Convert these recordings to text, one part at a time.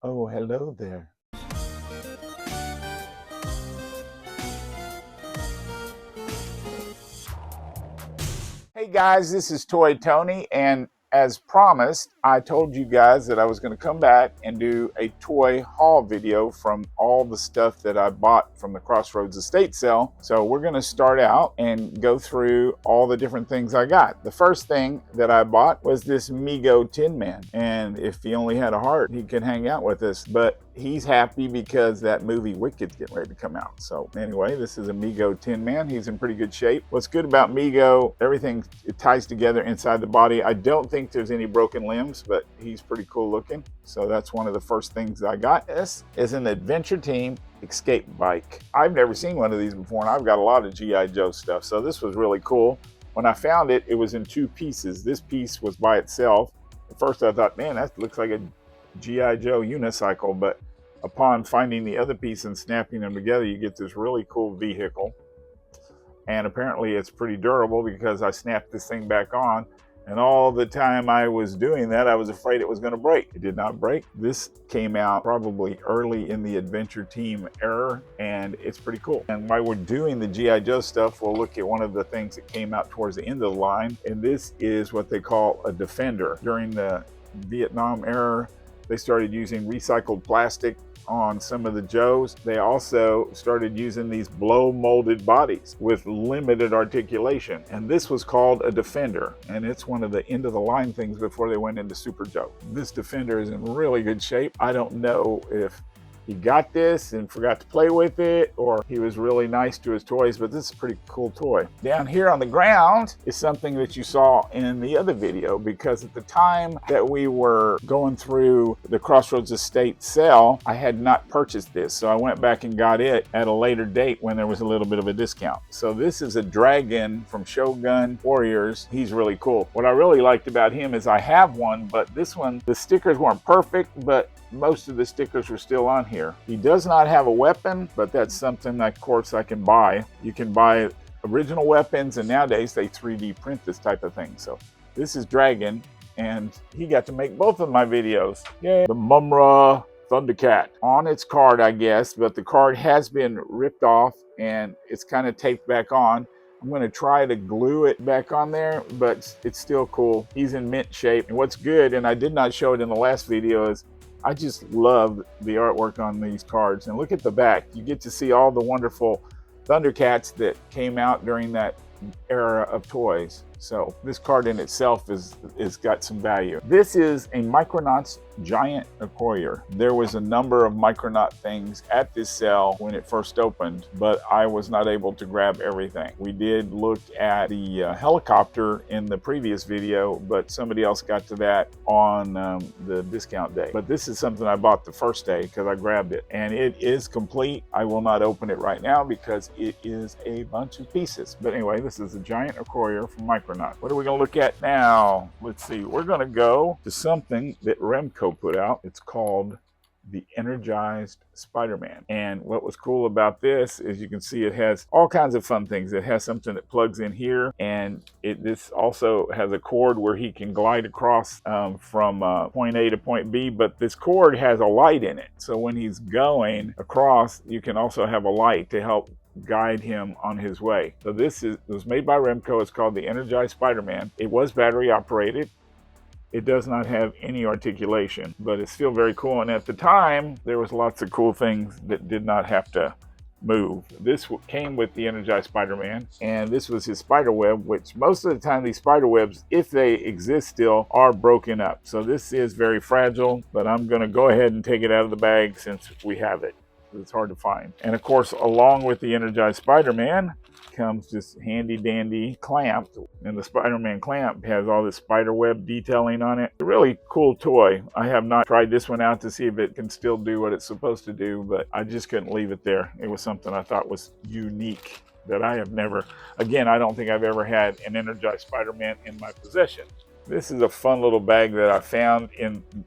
Oh, hello there. Hey guys, this is Toy Tony, and as promised, I told you guys that I was going to come back and do a toy haul video from all the stuff that I bought from the Crossroads Estate Sale. So we're going to start out and go through all the different things I got. The first thing that I bought was this Mego Tin Man, and if he only had a heart, he could hang out with us, but he's happy because that movie Wicked's getting ready to come out. So anyway, this is a Mego Tin Man. He's in pretty good shape. What's good about Mego, everything it ties together inside the body. I don't think there's any broken limbs, but he's pretty cool looking. So that's one of the first things I got. This is an Adventure Team escape bike. I've never seen one of these before, and I've got a lot of G.I. Joe stuff. So this was really cool. When I found it, it was in two pieces. This piece was by itself. At first I thought, man, that looks like a G.I. Joe unicycle, but upon finding the other piece and snapping them together, you get this really cool vehicle. And apparently it's pretty durable because I snapped this thing back on, and all the time I was doing that, I was afraid it was going to break. It did not break. This came out probably early in the Adventure Team era, and it's pretty cool. And while we're doing the G.I. Joe stuff, we'll look at one of the things that came out towards the end of the line, and this is what they call a Defender. During the Vietnam era, they started using recycled plastic on some of the Joes. They also started using these blow molded bodies with limited articulation, and this was called a Defender, and it's one of the end of the line things before they went into Super Joe. This Defender is in really good shape. I don't know if he got this and forgot to play with it, or he was really nice to his toys, but this is a pretty cool toy. Down here on the ground is something that you saw in the other video, because at the time that we were going through the Crossroads Estate Sale, I had not purchased this, so I went back and got it at a later date when there was a little bit of a discount. So this is a Dragon from Shogun Warriors. He's really cool. What I really liked about him is I have one, but this one, the stickers weren't perfect, but most of the stickers are still on here. He does not have a weapon, but that's something that, of course, I can buy. You can buy original weapons, and nowadays they 3D print this type of thing. So this is Dragon, and he got to make both of my videos. Yay! The Mumra Thundercat on its card, I guess, but the card has been ripped off and it's kind of taped back on. I'm going to try to glue it back on there, but it's still cool. He's in mint shape. And what's good, and I did not show it in the last video, is I just love the artwork on these cards. And look at the back. You get to see all the wonderful Thundercats that came out during that era of toys. So this card in itself is got some value. This is a Micronauts Giant Accoyer. There was a number of Micronaut things at this sale when it first opened, but I was not able to grab everything. We did look at the helicopter in the previous video, but somebody else got to that on the discount day. But this is something I bought the first day because I grabbed it, and it is complete. I will not open it right now because it is a bunch of pieces. But anyway, this is a Giant Accoyer from Micronaut. What are we going to look at now? Let's see. We're going to go to something that Remco put out. It's called the Energized Spider-Man. And what was cool about this is you can see it has all kinds of fun things. It has something that plugs in here, and this also has a cord where he can glide across from point A to point B, but this cord has a light in it. So when he's going across, you can also have a light to help guide him on his way. So this was made by Remco. It's called the Energized Spider-Man. It was battery operated. It does not have any articulation, but it's still very cool. And at the time, there was lots of cool things that did not have to move. This came with the Energized Spider-Man, and this was his spider web, which most of the time these spider webs, if they exist still, are broken up. So this is very fragile, but I'm going to go ahead and take it out of the bag since we have it. It's hard to find. And of course, along with the Energized Spider-Man comes this handy dandy clamp, and the Spider-Man clamp has all this spider web detailing on it. A really cool toy. I have not tried this one out to see if it can still do what it's supposed to do, but I just couldn't leave it there. It was something I thought was unique that I have never, again, I don't think I've ever had an Energized Spider-Man in my possession. This is a fun little bag that I found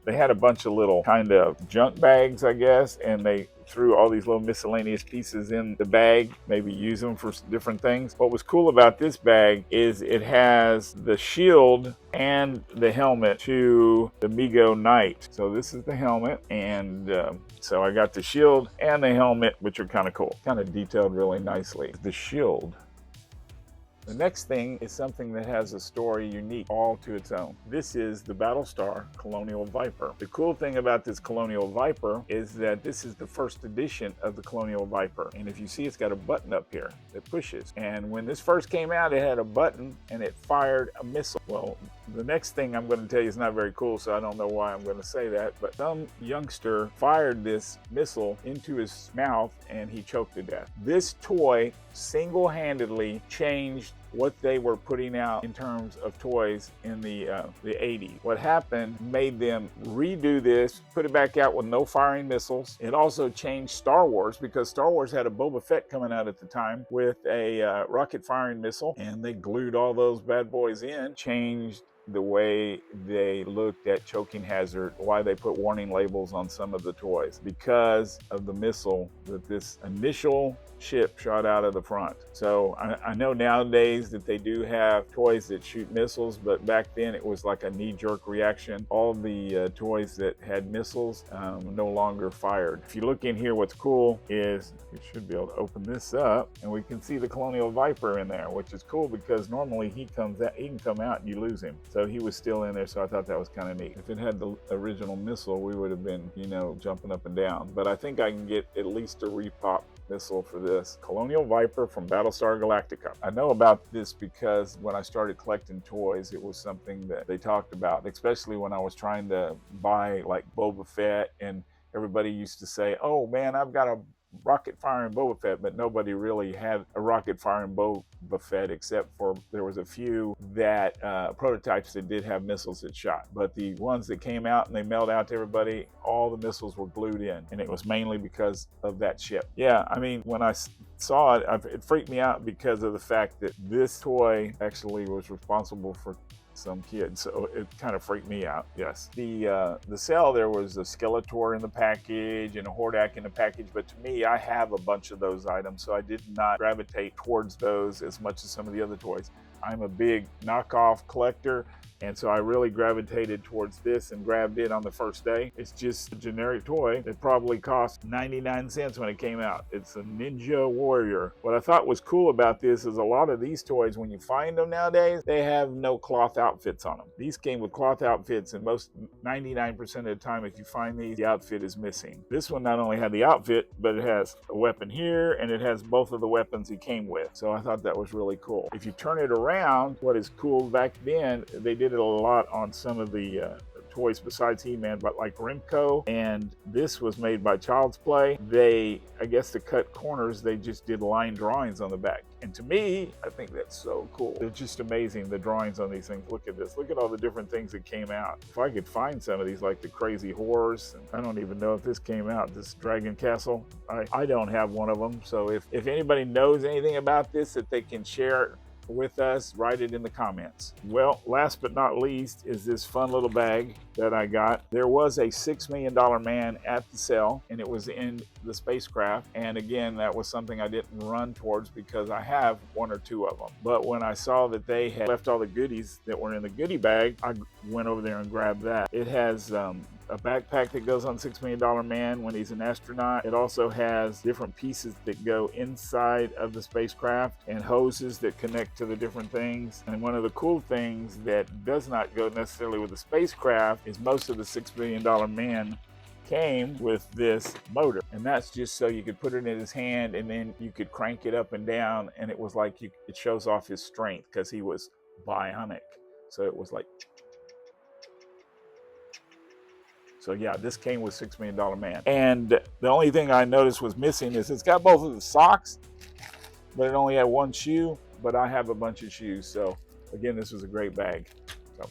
they had a bunch of little kind of junk bags, I guess, and they threw all these little miscellaneous pieces in the bag, maybe use them for different things. What was cool about this bag is it has the shield and the helmet to the Migo Knight. So this is the helmet, and so I got the shield and the helmet, which are kind of cool, kind of detailed really nicely. The shield. The next thing is something that has a story unique all to its own. This is the Battlestar Colonial Viper. The cool thing about this Colonial Viper is that this is the first edition of the Colonial Viper. And if you see, it's got a button up here that pushes. And when this first came out, it had a button and it fired a missile. Well, the next thing I'm going to tell you is not very cool, so I don't know why I'm going to say that, but some youngster fired this missile into his mouth and he choked to death. This toy single-handedly changed what they were putting out in terms of toys in the 80s. What happened made them redo this, put it back out with no firing missiles. It also changed Star Wars, because Star Wars had a Boba Fett coming out at the time with a rocket firing missile, and they glued all those bad boys in, changed the way they looked at choking hazard, why they put warning labels on some of the toys, because of the missile that this initial ship shot out of the front. So I know nowadays that they do have toys that shoot missiles, but back then it was like a knee-jerk reaction. All the toys that had missiles no longer fired. If you look in here, what's cool is you should be able to open this up and we can see the Colonial Viper in there, which is cool because normally he can come out and you lose him. So he was still in there, so I thought that was kind of neat. If it had the original missile, we would have been, you know, jumping up and down. But I think I can get at least a repop missile for this Colonial Viper from Battlestar Galactica. I know about this because when I started collecting toys, it was something that they talked about, especially when I was trying to buy like Boba Fett, and everybody used to say, oh man, I've got a rocket firing Boba Fett, but nobody really had a rocket firing Boba Fett, except for there was a few that prototypes that did have missiles that shot. But the ones that came out and they mailed out to everybody, all the missiles were glued in, and it was mainly because of that ship. Yeah, I mean, when I saw it, it freaked me out because of the fact that this toy actually was responsible for some kids, so it kind of freaked me out. Yes, the sale, there was a Skeletor in the package and a Hordak in the package, but to me, I have a bunch of those items, so I did not gravitate towards those as much as some of the other toys. I'm a big knockoff collector, and so I really gravitated towards this and grabbed it on the first day. It's just a generic toy that probably cost 99 cents when it came out. It's a Ninja Warrior. What I thought was cool about this is a lot of these toys, when you find them nowadays, they have no cloth outfits on them. These came with cloth outfits, and 99% of the time, if you find these, the outfit is missing. This one not only had the outfit, but it has a weapon here, and it has both of the weapons he came with. So I thought that was really cool. If you turn it around, what is cool back then, they did it a lot on some of the toys besides He-Man, but like Remco, and this was made by Child's Play. They, I guess to cut corners, they just did line drawings on the back. And to me, I think that's so cool. It's just amazing, the drawings on these things. Look at this. Look at all the different things that came out. If I could find some of these, like the Crazy Horse, and I don't even know if this came out, this Dragon Castle. I don't have one of them. So if anybody knows anything about this that they can share with us, write it in the comments. Well, last but not least is this fun little bag that I got. There was a $6 million man at the sale, and it was in the spacecraft. And again, that was something I didn't run towards because I have one or two of them. But when I saw that they had left all the goodies that were in the goodie bag, I went over there and grabbed that. It has a backpack that goes on $6 Million Man when he's an astronaut. It also has different pieces that go inside of the spacecraft and hoses that connect to the different things. And one of the cool things that does not go necessarily with the spacecraft is most of the $6 Million Man came with this motor, and that's just so you could put it in his hand and then you could crank it up and down, and it was like it shows off his strength because he was bionic. So it was like, so yeah, this came with $6 Million Man. And the only thing I noticed was missing is it's got both of the socks, but it only had one shoe, but I have a bunch of shoes. So again, this was a great bag. So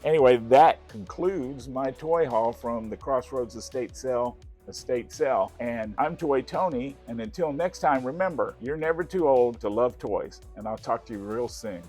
anyway, that concludes my toy haul from the Crossroads Estate Sale. And I'm Toy Tony, and until next time, remember, you're never too old to love toys, and I'll talk to you real soon.